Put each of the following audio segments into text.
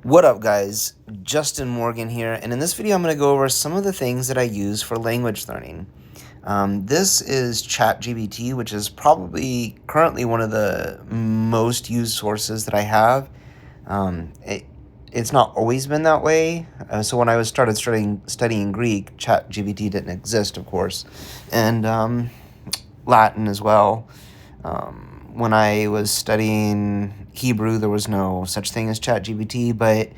What up, guys? Justin Morgan here, and in this video I'm going to go over some of the things that I use for language learning. This is ChatGPT, which is probably currently one of the most used sources that I have. It's not always been that way. So when I was started studying Greek, ChatGPT didn't exist, of course, and Latin as well. When I was studying Hebrew, there was no such thing as ChatGPT, but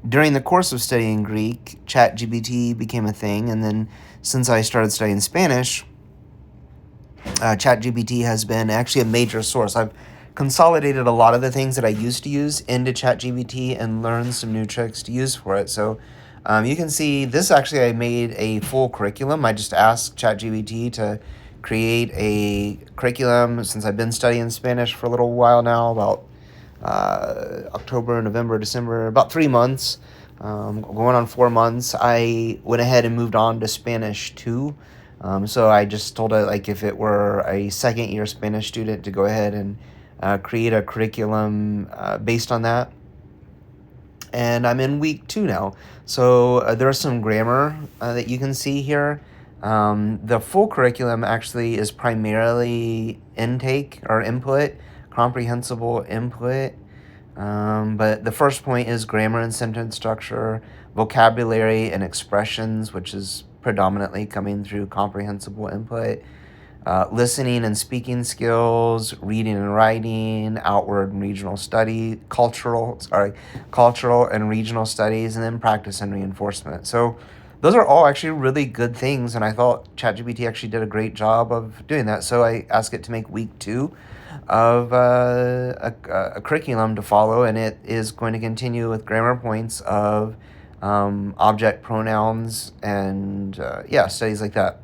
during the course of studying Greek, ChatGPT became a thing, and then since I started studying Spanish, ChatGPT has been actually a major source. I've consolidated a lot of the things that I used to use into ChatGPT and learned some new tricks to use for it. So you can see this actually, I made a full curriculum. I just asked ChatGPT to create a curriculum since I've been studying Spanish for a little while now, about October, November, December, about 3 months, going on 4 months. I went ahead and moved on to Spanish 2. So I just told it, like, if it were a second year Spanish student, to go ahead and create a curriculum based on that. And I'm in week 2 now. So there's some grammar that you can see here. The full curriculum actually is primarily intake or input, comprehensible input. But the first point is grammar and sentence structure, vocabulary and expressions, which is predominantly coming through comprehensible input, listening and speaking skills, reading and writing, outward and regional study, cultural and regional studies, and then practice and reinforcement. So those are all actually really good things, and I thought ChatGPT actually did a great job of doing that. So I asked it to make week 2 of a curriculum to follow, and it is going to continue with grammar points of object pronouns and studies like that.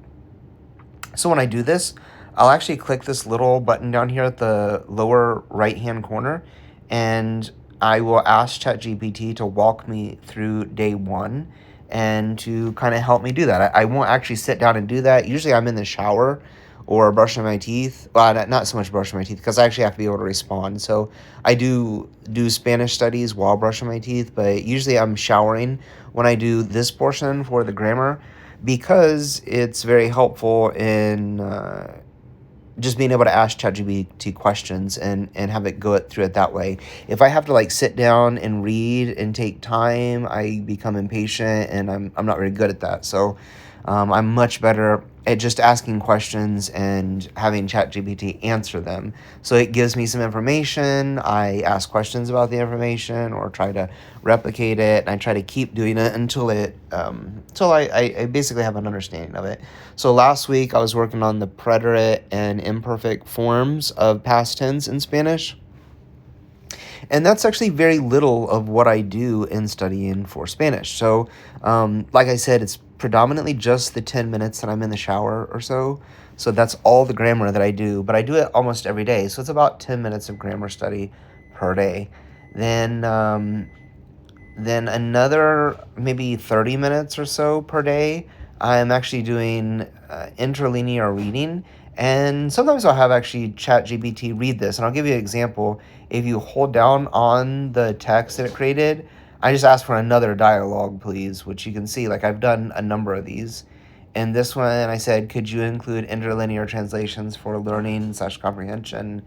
So when I do this, I'll actually click this little button down here at the lower right hand corner, and I will ask ChatGPT to walk me through day 1 and to kind of help me do that. I won't actually sit down and do that. Usually I'm in the shower or brushing my teeth. Well, not so much brushing my teeth, because I actually have to be able to respond. So I do Spanish studies while brushing my teeth, but usually I'm showering when I do this portion for the grammar, because it's very helpful in just being able to ask ChatGPT questions and have it go through it that way. If I have to like sit down and read and take time, I become impatient, and I'm not very good at that. So I'm much better at just asking questions and having ChatGPT answer them. So it gives me some information. I ask questions about the information or try to replicate it, and I try to keep doing it until I basically have an understanding of it. So last week I was working on the preterite and imperfect forms of past tense in Spanish. And that's actually very little of what I do in studying for Spanish. So, like I said, it's predominantly just the 10 minutes that I'm in the shower or so. So that's all the grammar that I do, but I do it almost every day. So it's about 10 minutes of grammar study per day. Then another maybe 30 minutes or so per day, I'm actually doing interlinear reading. And sometimes I'll have actually ChatGPT read this. And I'll give you an example. If you hold down on the text that it created, I just ask for another dialogue, please, which you can see, like, I've done a number of these. And this one, I said, could you include interlinear translations for learning/comprehension?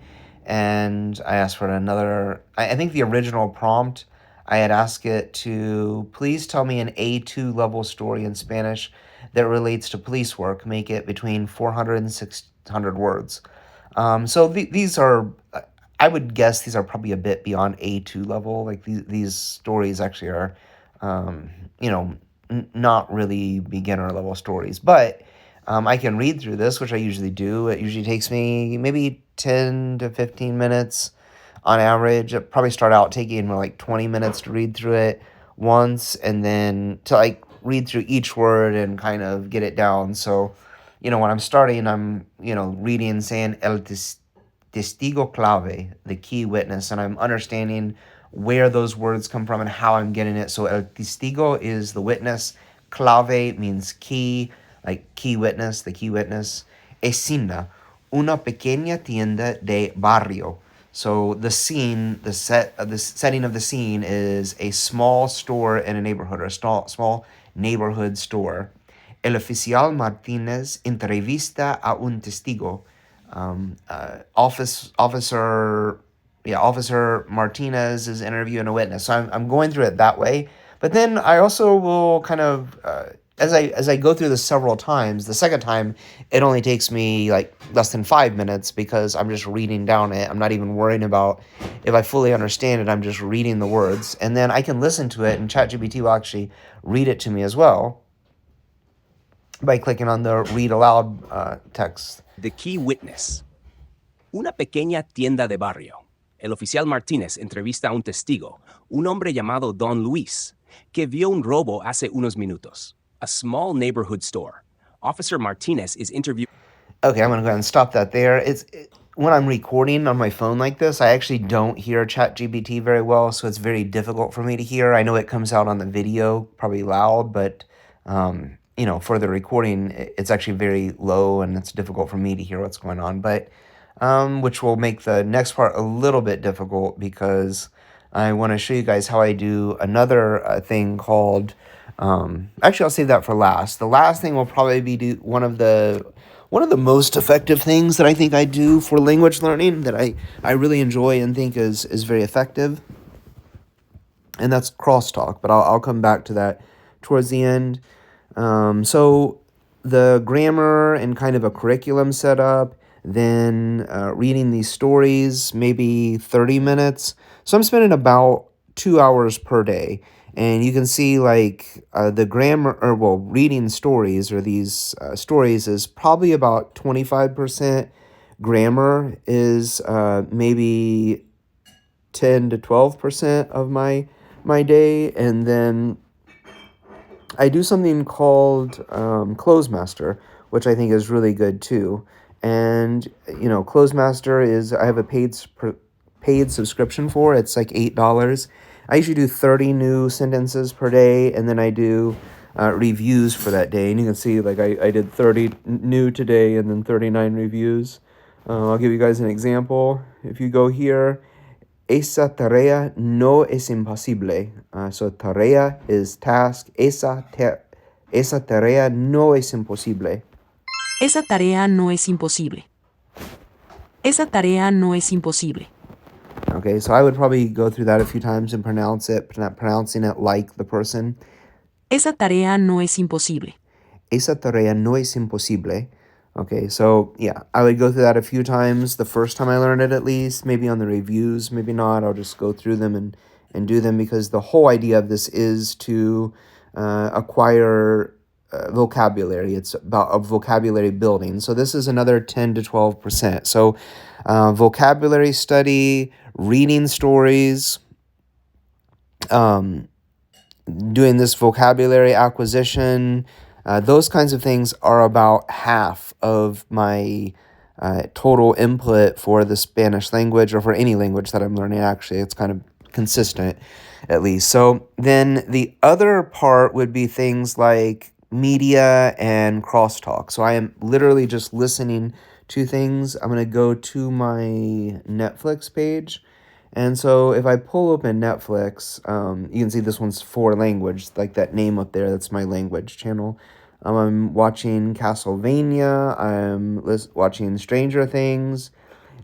And I asked for another, I think the original prompt, I had asked it to please tell me an A2 level story in Spanish that relates to police work. Make it between 400 and 600 words. So these are, I would guess these are probably a bit beyond A2 level. Like these stories actually are, um, you know, not really beginner level stories. But I can read through this, which I usually do. It usually takes me maybe 10 to 15 minutes on average. It probably start out taking like 20 minutes to read through it once, and then to like read through each word and kind of get it down. So, when I'm starting, I'm, reading, saying testigo clave, the key witness, and I'm understanding where those words come from and how I'm getting it. So el testigo is the witness, clave means key, like key witness, the key witness. Escena, una pequeña tienda de barrio. So the scene, the setting of the scene is a small store in a neighborhood, or a small neighborhood store. El oficial Martínez entrevista a un testigo. Officer Martinez is interviewing a witness. So I'm going through it that way. But then I also will kind of as I go through this several times. The second time, it only takes me like less than 5 minutes because I'm just reading down it. I'm not even worrying about if I fully understand it. I'm just reading the words, and then I can listen to it, and ChatGPT will actually read it to me as well by clicking on the read aloud text. The key witness. Una pequeña tienda de barrio. El oficial Martínez entrevista a un testigo, un hombre llamado Don Luis, que vio un robo hace unos minutos. A small neighborhood store. Officer Martinez is interviewing. Okay, I'm going to go ahead and stop that there. When I'm recording on my phone like this, I actually don't hear ChatGPT very well, so it's very difficult for me to hear. I know it comes out on the video probably loud, but for the recording, it's actually very low, and it's difficult for me to hear what's going on. But which will make the next part a little bit difficult because I want to show you guys how I do another thing called. Actually, I'll save that for last. The last thing will probably be one of the most effective things that I think I do for language learning that I really enjoy and think is very effective, and that's crosstalk. But I'll come back to that towards the end. So the grammar and kind of a curriculum setup, then reading these stories, maybe 30 minutes. So I'm spending about 2 hours per day. And you can see like the grammar, reading stories or these stories is probably about 25%. Grammar is maybe 10 to 12% of my day. And then I do something called Closemaster, which I think is really good too. And Closemaster is I have a paid subscription for. It's like $8. I usually do 30 new sentences per day, and then I do reviews for that day. And you can see like I did 30 new today and then 39 reviews. I'll give you guys an example. If you go here, esa tarea no es imposible. So tarea is task. Esa tarea no es imposible. Esa tarea no es imposible. Esa tarea no es imposible. Okay, so I would probably go through that a few times and pronouncing it like the person. Esa tarea no es imposible. Esa tarea no es imposible. Okay, so yeah, I would go through that a few times. The first time I learned it, at least, maybe on the reviews, maybe not. I'll just go through them and do them because the whole idea of this is to acquire vocabulary. It's about a vocabulary building. So this is another 10 to 12%. So vocabulary study, reading stories, doing this vocabulary acquisition, those kinds of things are about half of my total input for the Spanish language or for any language that I'm learning. Actually, it's kind of consistent, at least. So then the other part would be things like media and crosstalk. So I am literally just listening to things. I'm going to go to my Netflix page. And so if I pull open Netflix, you can see this one's for language, like that name up there. That's my language channel. I'm watching Castlevania. I'm watching Stranger Things.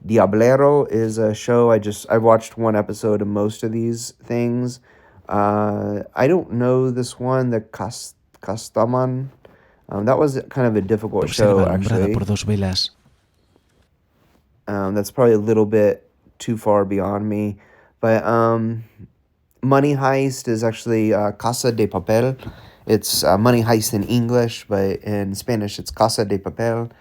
Diablero is a show. I've watched one episode of most of these things. I don't know this one, the Castaman. That was kind of a difficult show, actually. Por dos velas. That's probably a little bit too far beyond me. But Money Heist is actually Casa de Papel. It's Money Heist in English, but in Spanish it's Casa de Papel.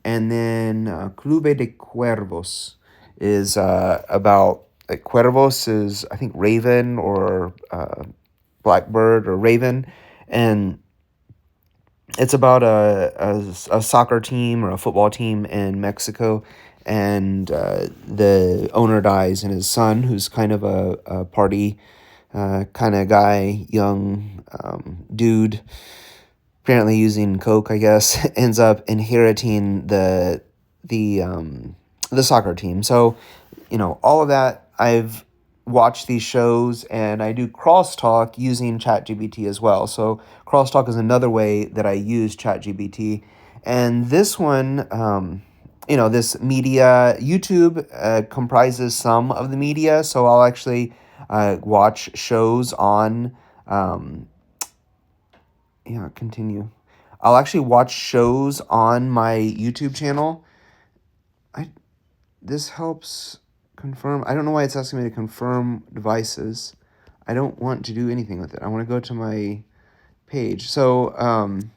And then Club de Cuervos is about... Cuervos is, I think, raven or blackbird or raven. And it's about a soccer team or a football team in Mexico. And the owner dies, and his son, who's kind of a party kind of guy, young dude, apparently using coke, I guess, ends up inheriting the soccer team. So, all of that. I've watched these shows, and I do crosstalk using ChatGPT as well. So crosstalk is another way that I use ChatGPT. And this one, this media, YouTube comprises some of the media. So I'll actually watch shows on, continue. I'll actually watch shows on my YouTube channel. This helps confirm. I don't know why it's asking me to confirm devices. I don't want to do anything with it. I want to go to my page. So, I'm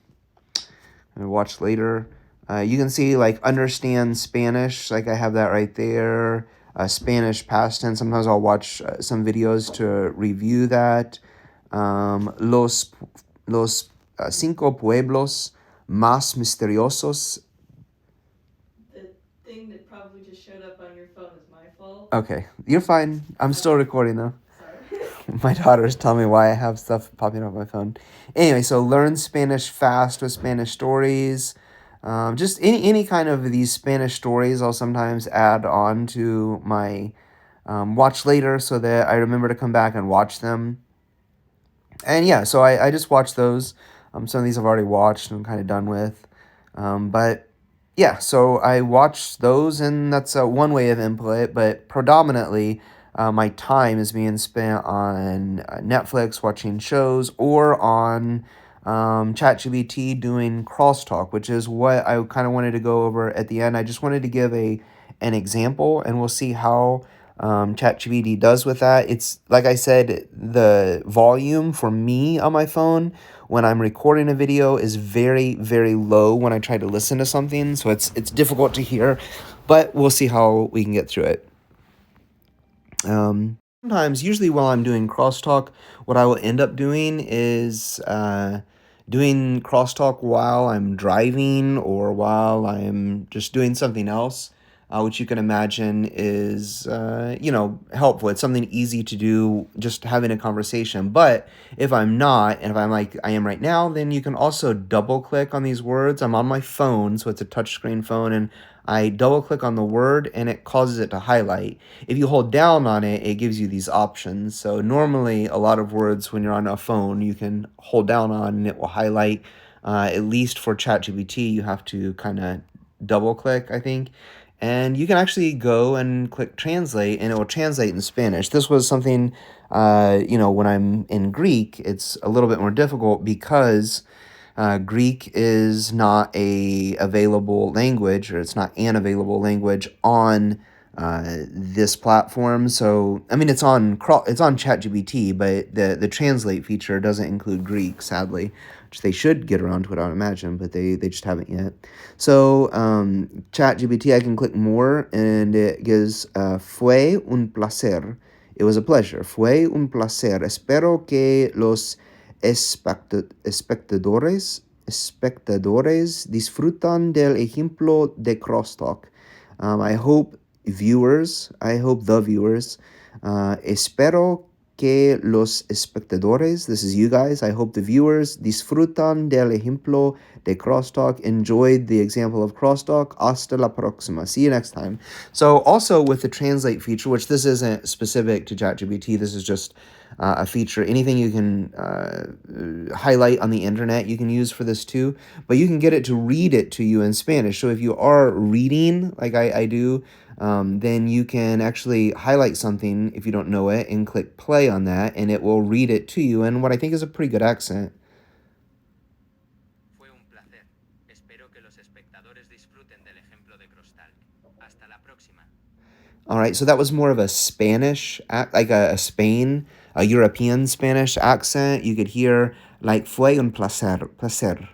gonna watch later. You can see like understand Spanish. Like I have that right there. Spanish past tense. Sometimes I'll watch some videos to review that. Los cinco pueblos más misteriosos. The thing that probably just showed up on your phone is my fault. Okay, you're fine. I'm still recording though. Sorry. My daughter's telling me why I have stuff popping up on my phone. Anyway, so learn Spanish fast with Spanish stories. Just any kind of these Spanish stories I'll sometimes add on to my watch later so that I remember to come back and watch them. And yeah, so I just watched those. Some of these I've already watched and I'm kind of done with. But yeah, so I watched those, and that's one way of input, but predominantly my time is being spent on Netflix watching shows or on ChatGPT doing crosstalk, which is what I kind of wanted to go over at the end. I just wanted to give an example, and we'll see how ChatGPT does with that. It's like I said, the volume for me on my phone when I'm recording a video is very, very low when I try to listen to something, so it's difficult to hear, but we'll see how we can get through it. Sometimes, usually while I'm doing crosstalk, what I will end up doing is doing crosstalk while I'm driving or while I'm just doing something else, which you can imagine is, helpful. It's something easy to do, just having a conversation. But if I'm not, and if I'm like I am right now, then you can also double click on these words. I'm on my phone, so it's a touchscreen phone, and I double click on the word and it causes it to highlight. If you hold down on it, it gives you these options. So normally a lot of words when you're on a phone, you can hold down on and it will highlight. At least for ChatGPT, you have to kind of double click, I think. And you can actually go and click translate and it will translate in Spanish. This was something, when I'm in Greek, it's a little bit more difficult because Greek is not a available language, or it's not an available language on this platform. So I mean, it's on ChatGPT, but the translate feature doesn't include Greek, sadly, which they should get around to it, I would imagine, but they just haven't yet. So ChatGPT, I can click more, and it gives fue un placer. It was a pleasure. Fue un placer. Espero que los espectadores disfrutan del ejemplo de crosstalk. I hope the viewers, espero que los espectadores, this is you guys, I hope the viewers disfrutan del ejemplo de crosstalk, enjoyed the example of crosstalk. Hasta la próxima. See you next time. So also with the translate feature, which this isn't specific to ChatGPT, this is just a feature. Anything you can highlight on the internet, you can use for this too, but you can get it to read it to you in Spanish. So if you are reading, like I do, then you can actually highlight something if you don't know it and click play on that, and it will read it to you in what I think is a pretty good accent. Fue un placer. Espero que los espectadores disfruten del ejemplo de crosstalk. Hasta la próxima. All right, so that was more of a Spanish, like a European Spanish accent. You could hear like fue un placer. Placer.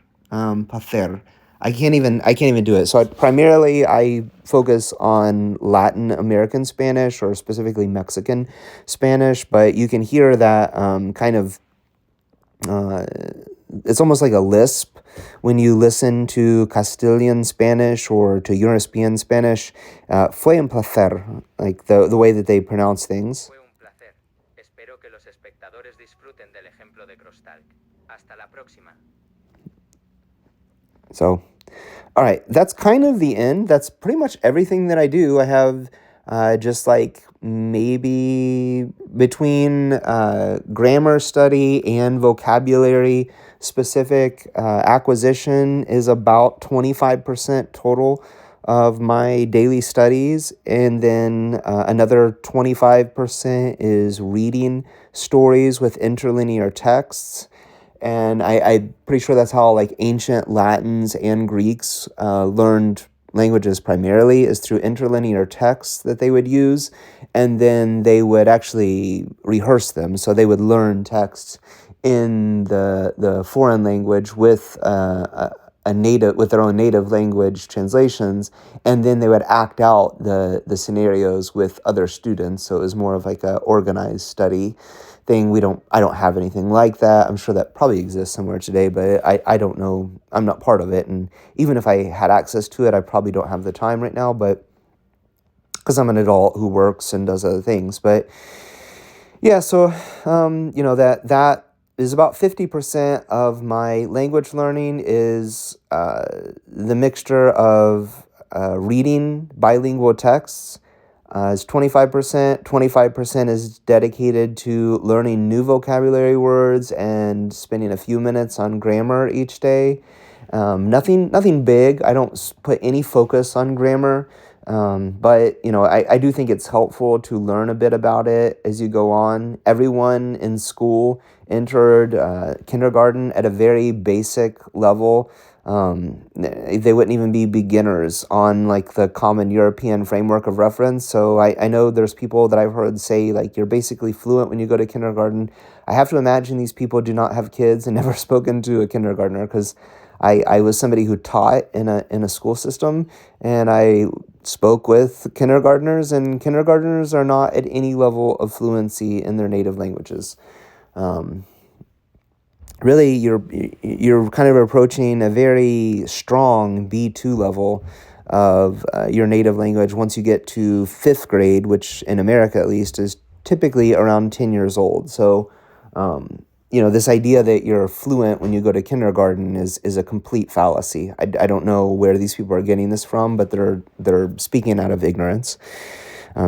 I can't even do it. So primarily I focus on Latin American Spanish, or specifically Mexican Spanish, but you can hear that kind of, it's almost like a lisp when you listen to Castilian Spanish or to European Spanish. Fue un placer, like the way that they pronounce things. Fue un placer. Espero que los espectadores disfruten del ejemplo de crosstalk. Hasta la próxima. So, all right, that's kind of the end. That's pretty much everything that I do. I have just like maybe between grammar study and vocabulary specific acquisition is about 25% total of my daily studies. And then another 25% is reading stories with interlinear texts. And I'm pretty sure that's how like ancient Latins and Greeks learned languages primarily, is through interlinear texts that they would use, and then they would actually rehearse them. So they would learn texts in the foreign language with a native, with their own native language translations, and then they would act out the scenarios with other students. So it was more of like a organized study thing. I don't have anything like that. I'm sure that probably exists somewhere today, but I don't know. I'm not part of it. And even if I had access to it, I probably don't have the time right now, but because I'm an adult who works and does other things. But yeah, so that is about 50% of my language learning is the mixture of reading bilingual texts is 25%. 25% is dedicated to learning new vocabulary words and spending a few minutes on grammar each day. Nothing big. I don't put any focus on grammar. But I do think it's helpful to learn a bit about it as you go on. Everyone in school entered kindergarten at a very basic level. They wouldn't even be beginners on like the common European framework of reference. So I know there's people that I've heard say like you're basically fluent when you go to kindergarten. I have to imagine these people do not have kids and never spoken to a kindergartner, because I was somebody who taught in a school system, and I spoke with kindergartners, and kindergartners are not at any level of fluency in their native languages. Really, you're kind of approaching a very strong B2 level of your native language once you get to fifth grade, which in America at least is typically around 10 years old. So, this idea that you're fluent when you go to kindergarten is a complete fallacy. I don't know where these people are getting this from, but they're speaking out of ignorance.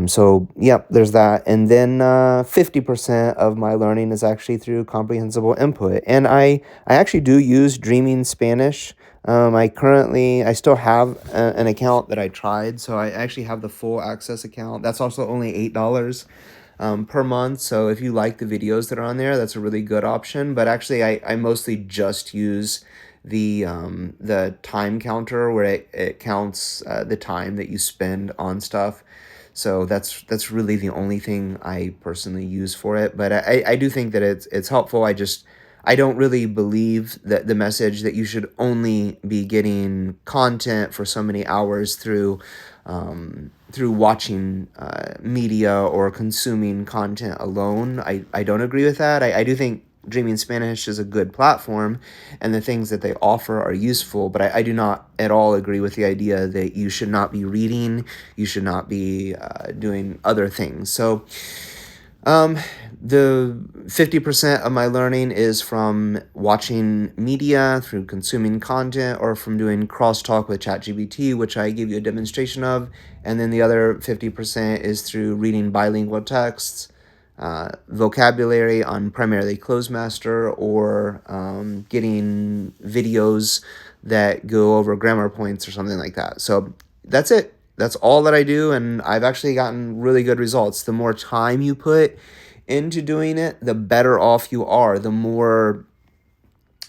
So, there's that. And then 50% of my learning is actually through comprehensible input. And I actually do use Dreaming Spanish. I still have an account that I tried, so I actually have the full access account. That's also only $8 per month. So if you like the videos that are on there, that's a really good option. But actually, I mostly just use the time counter, where it counts the time that you spend on stuff. So that's really the only thing I personally use for it. But I do think that it's helpful. I don't really believe that the message that you should only be getting content for so many hours through watching media or consuming content alone. I don't agree with that. I do think Dreaming Spanish is a good platform, and the things that they offer are useful, but I do not at all agree with the idea that you should not be reading, you should not be doing other things. So the 50% of my learning is from watching media, through consuming content, or from doing crosstalk with ChatGPT, which I give you a demonstration of. And then the other 50% is through reading bilingual texts, vocabulary on primarily Closemaster, or getting videos that go over grammar points or something like that. So that's it. That's all that I do, and I've actually gotten really good results. The more time you put into doing it, the better off you are. The more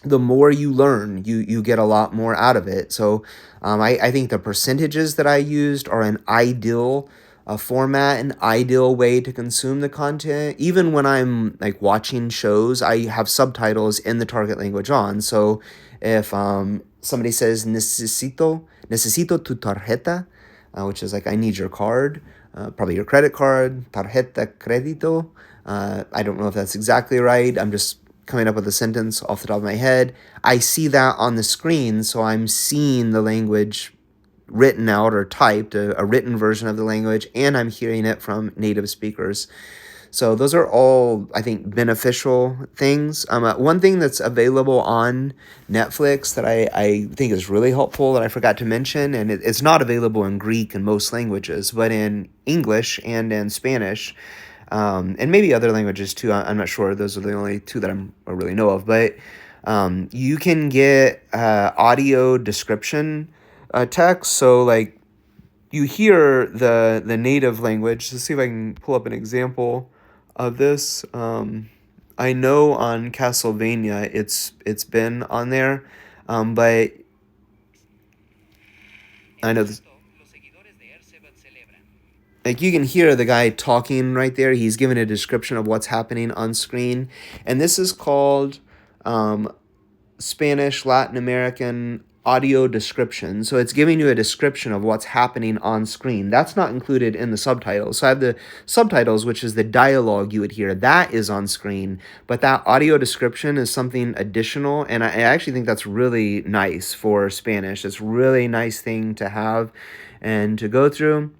you learn, you get a lot more out of it. So I think the percentages that I used are an ideal format, an ideal way to consume the content. Even when I'm like watching shows, I have subtitles in the target language on. So if somebody says necesito tu tarjeta, which is like I need your card, probably your credit card, tarjeta crédito. I don't know if that's exactly right. I'm just coming up with a sentence off the top of my head. I see that on the screen, so I'm seeing the language written out or typed, a written version of the language, and I'm hearing it from native speakers. So those are all, I think, beneficial things. One thing that's available on Netflix that I think is really helpful that I forgot to mention, and it's not available in Greek and most languages, but in English and in Spanish, and maybe other languages too. I'm not sure. Those are the only two that I really know of. But you can get audio description text. So like you hear the native language. Let's see if I can pull up an example of this. I know on Castlevania it's been on there, but I know this, like you can hear the guy talking right there. He's giving a description of what's happening on screen, and this is called Spanish Latin American audio description. So it's giving you a description of what's happening on screen. That's not included in the subtitles. So I have the subtitles, which is the dialogue you would hear. That is on screen, but that audio description is something additional, and I actually think that's really nice for Spanish. It's a really nice thing to have and to go through.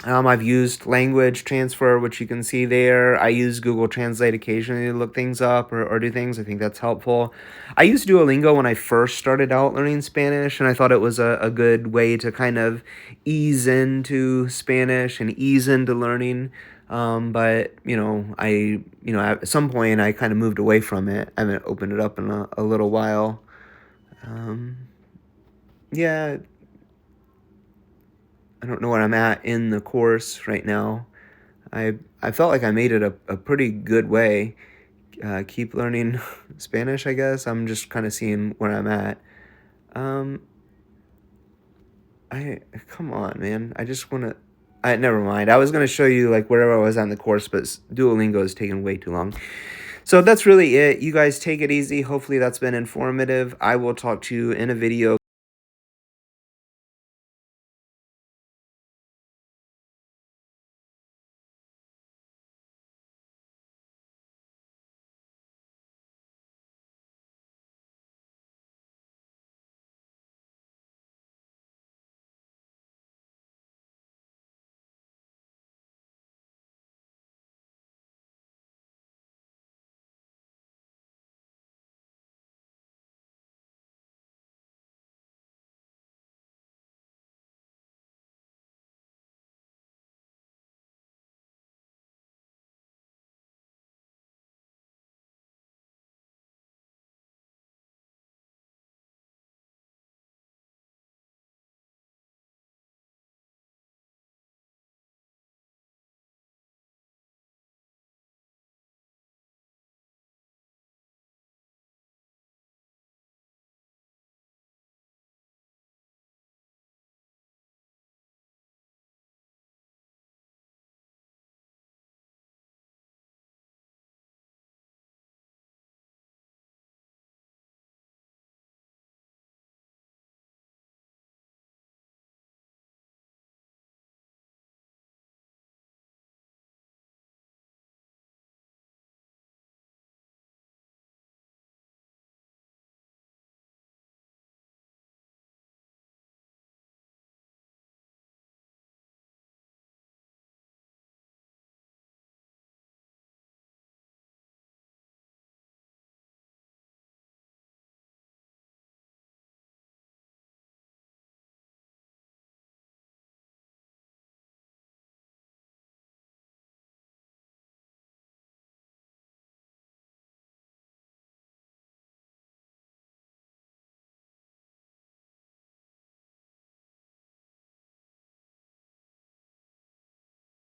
I've used language transfer, which you can see there. I use Google Translate occasionally to look things up or do things. I think that's helpful. I used Duolingo when I first started out learning Spanish, and I thought it was a good way to kind of ease into Spanish and ease into learning. But, at some point I kind of moved away from it. I haven't opened it up in a little while. Yeah, I don't know where I'm at in the course right now. I felt like I made it a pretty good way. Keep learning Spanish, I guess. I'm just kind of seeing where I'm at. Come on, man. I just want to. Never mind. I was gonna show you like wherever I was on the course, but Duolingo is taking way too long. So that's really it. You guys take it easy. Hopefully that's been informative. I will talk to you in a video